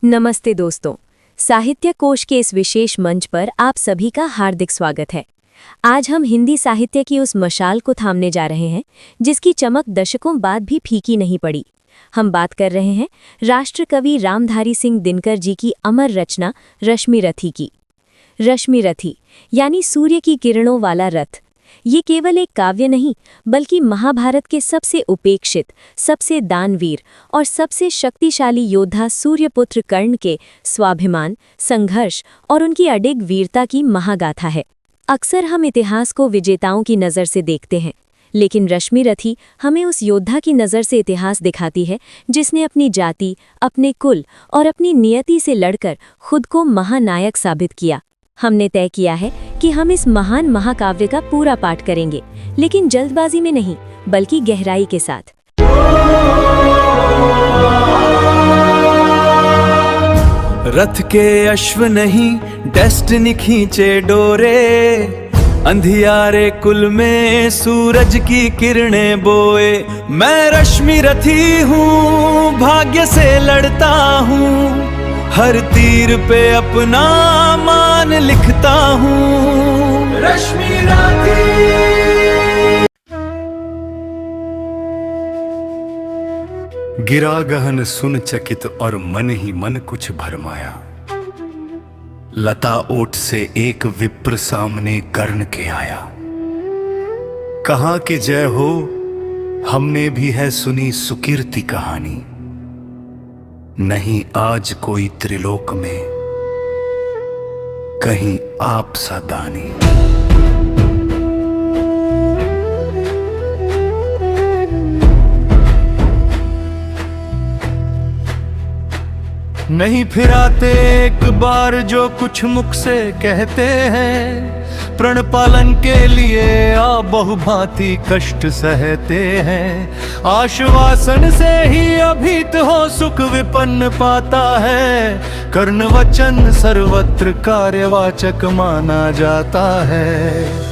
नमस्ते दोस्तों, साहित्य कोश के इस विशेष मंच पर आप सभी का हार्दिक स्वागत है। आज हम हिंदी साहित्य की उस मशाल को थामने जा रहे हैं जिसकी चमक दशकों बाद भी फीकी नहीं पड़ी। हम बात कर रहे हैं राष्ट्र कवि रामधारी सिंह दिनकर जी की अमर रचना रश्मि रथी की। रश्मि रथी यानी सूर्य की किरणों वाला रथ। ये केवल एक काव्य नहीं बल्कि महाभारत के सबसे उपेक्षित, सबसे दानवीर और सबसे शक्तिशाली योद्धा सूर्यपुत्र कर्ण के स्वाभिमान, संघर्ष और उनकी अडिग वीरता की महागाथा है। अक्सर हम इतिहास को विजेताओं की नज़र से देखते हैं, लेकिन रश्मि रथी हमें उस योद्धा की नज़र से इतिहास दिखाती है जिसने अपनी जाति, अपने कुल और अपनी नियति से लड़कर खुद को महानायक साबित किया। हमने तय किया है कि हम इस महान महाकाव्य का पूरा पाठ करेंगे, लेकिन जल्दबाजी में नहीं बल्कि गहराई के साथ। रथ के अश्व नहीं डेस्टिनी खींचे डोरे, अंधियारे कुल में सूरज की किरणें बोए। मैं रश्मि रथी हूँ, भाग्य से लड़ता हूँ, हर तीर पे अपना मान लिखता हूँ। रश्मि रथी। गिरा गहन सुन चकित और मन ही मन कुछ भरमाया। लता ओट से एक विप्र सामने कर्ण के आया। कहा कि जय हो, हमने भी है सुनी सुकीर्ति कहानी। नहीं आज कोई त्रिलोक में कहीं आप सा दानी। नहीं फिराते एक बार जो कुछ मुख से कहते हैं, प्रण पालन के लिए आ बहुभांति कष्ट सहते हैं। आश्वासन से ही अभीत हो सुख विपन्न पाता है, कर्ण वचन सर्वत्र कार्यवाचक माना जाता है।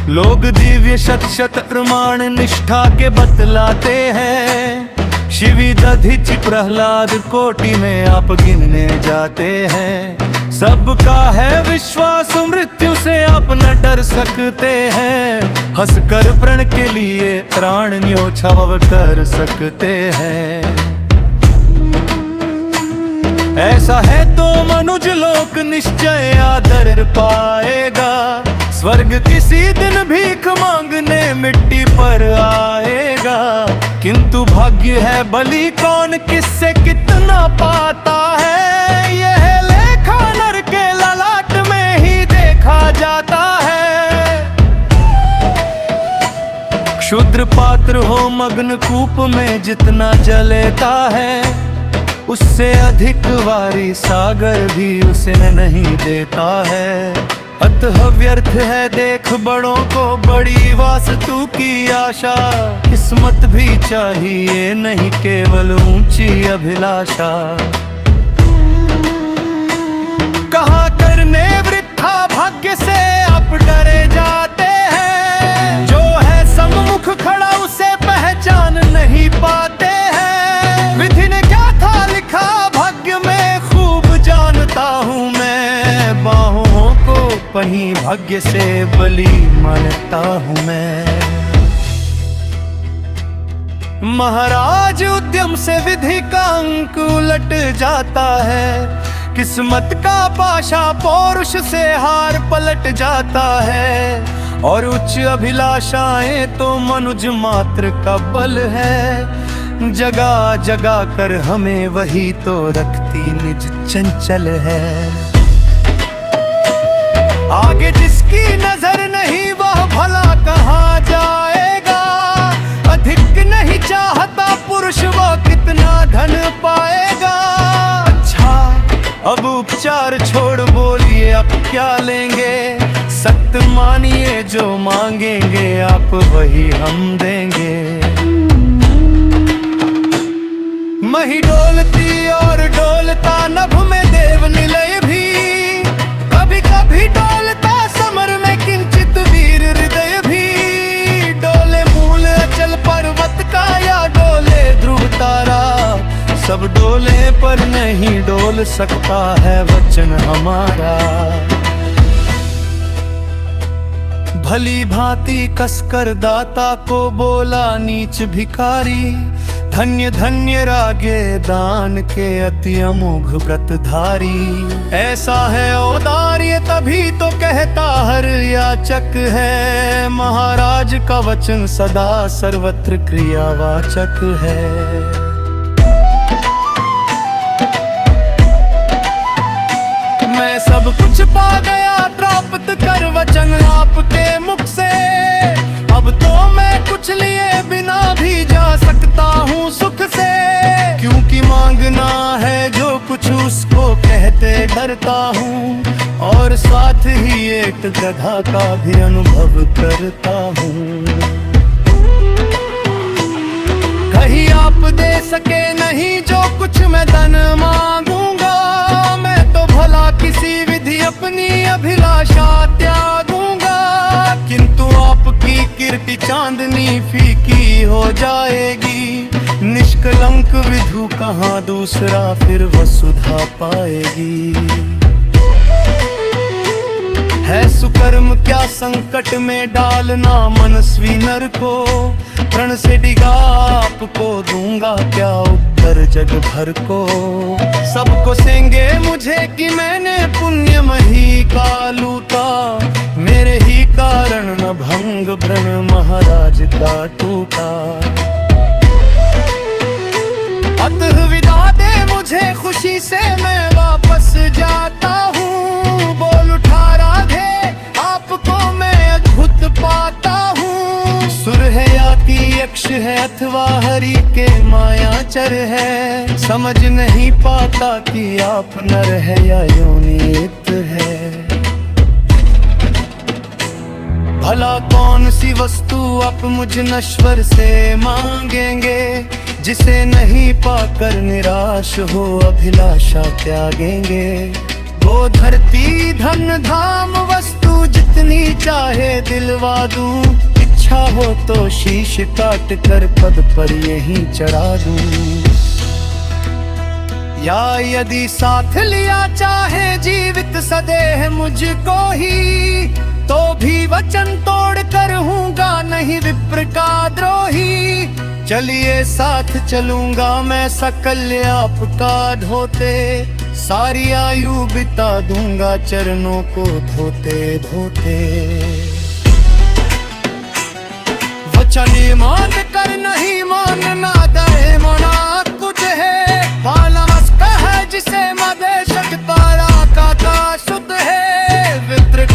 लोग दिव्य शत शत प्रमाण निष्ठा के बतलाते हैं, शिवी दधिच प्रहलाद कोटि में आप गिनने जाते हैं। सबका है विश्वास मृत्यु से आप न डर सकते हैं, हंसकर प्रण के लिए प्राण न्योछावर कर सकते हैं। ऐसा है तो मनुज लोक निश्चय आदर पाएगा, स्वर्ग किसी दिन भीख मांगने मिट्टी पर आएगा। किंतु भाग्य है बलि कौन किससे कितना पाता है, यह लेखा नर के ललाट में ही देखा जाता है। क्षुद्र पात्र हो मग्न कूप में जितना जलेता है, उससे अधिक वारी सागर भी उसे नहीं देता है। अतः व्यर्थ है देख बड़ों को बड़ी वास्तु की आशा, किस्मत भी चाहिए नहीं केवल ऊंची अभिलाषा। कहाँ करने वृथा भाग्य से आप डरे जाते हैं, जो है सम्मुख खड़ा उसे पहचान नहीं पाते हैं। विधि ने क्या था लिखा भाग्य में खूब जानता हूँ मैं, बाहों को वहीं भाग्य से बलि मानता हूँ मैं। महाराज उद्यम से विधि का अंक उलट जाता है, किस्मत का पाशा पौरुष से हार पलट जाता है। और उच्च अभिलाषाएं तो मनुज मात्र का बल है, जगा जगा कर हमें वही तो रखती निज चंचल है। आगे जिसकी नजर नहीं वह भला कहाँ जाएगा, अधिक नहीं चाहता पुरुष वो कितना धन पाएगा। अच्छा अब उपचार छोड़ बोलिए अब क्या लेंगे, सत्य मानिए जो मांगेंगे आप वही हम देंगे। मही डोलती और डोलता नभ में देव निलय भी, कभी कभी डोलता समर में किंचित वीर हृदय भी। डोले मूल अचल पर्वत का या सब डोले पर नहीं डोल सकता है वचन हमारा। भली भांति कसकर दाता को बोला नीच भिखारी, धन्य धन्य रागे दान के अति अमोघ व्रतधारी। ऐसा है औदार्य तभी तो कहता हर याचक है, महाराज का वचन सदा सर्वत्र क्रियावाचक है। मैं सब कुछ पा गया प्राप्त कर वचन आपके मुख से, अब तो मैं कुछ लिए बिना भी जा सकता हूँ सुख से। क्योंकि मांगना है जो कुछ उसको कहते डरता हूँ, और साथ ही एक गधा का भी अनुभव करता हूँ। कहीं आप दे सके नहीं जो कुछ मैं धन मांगूंगा, मैं तो भला किसी विधि अपनी अभिलाषा त्यागूंगा। किंतु आपकी कीर्ति चांदनी फीकी हो जाएगी, निष्कलंक विधु कहाँ दूसरा फिर वसुधा पाएगी। है सुकर्म क्या संकट में डालना मनस्वी नर को, प्रण से डिगा आपको दूंगा क्या उत्तर जग भर को। सबको सेंगे मुझे कि मैंने पुण्य मही का लूटा, मेरे ही कारण न भंग व्रण महाराज का टूटा। अतः विदा दे मुझे खुशी से मैं वापस जाता हूँ। बोल उठा राधे आपको मैं अद्भुत पाता हूँ। सुर है या कि यक्ष है अथवा हरि के मायाचर है, समझ नहीं पाता कि आप नर है या योनित है। भला कौन सी वस्तु आप मुझ नश्वर से मांगेंगे, जिसे नहीं पाकर निराश हो अभिलाषा त्यागेंगे। वो धरती धन धाम वस्तु जितनी चाहे दिलवा दूं, इच्छा हो तो शीश काट कर पद पर यहीं चढ़ा दूं। या यदि साथ लिया चाहे जीवित सदेह मुझको ही, तो भी वचन तोड़ कर हूँगा नहीं विप्र का द्रोही। चलिए साथ चलूंगा मैं सकल आपका ढोते, सारी आयु बिता दूंगा चरणों को धोते धोते। वचन मान कर नहीं मानना दे मना कुछ है, पालमस्क है जिसे मदेशक तारा का शुद्ध है। वित्र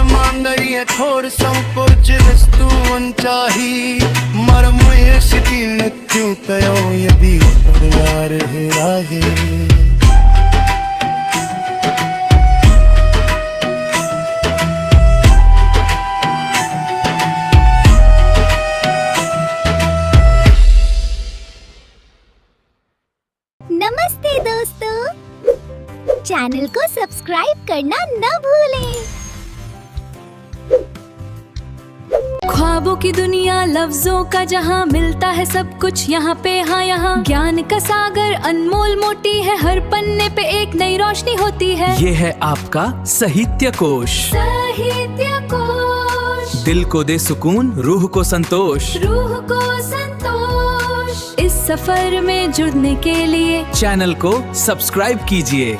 मांदरिय थोर संकोच वस्तु चाही, मरमुय स्थिति मृत्यु कयो यदि यार है राहे। नमस्ते दोस्तों, चैनल को सब्सक्राइब करना न भूलें। ख्वाबों की दुनिया लफ्जों का जहां, मिलता है सब कुछ यहाँ पे हाँ यहाँ। ज्ञान का सागर अनमोल मोटी है, हर पन्ने पे एक नई रोशनी होती है। ये है आपका साहित्य कोश। साहित्य कोश दिल को दे सुकून, रूह को संतोष। रूह को संतोष। इस सफर में जुड़ने के लिए चैनल को सब्सक्राइब कीजिए।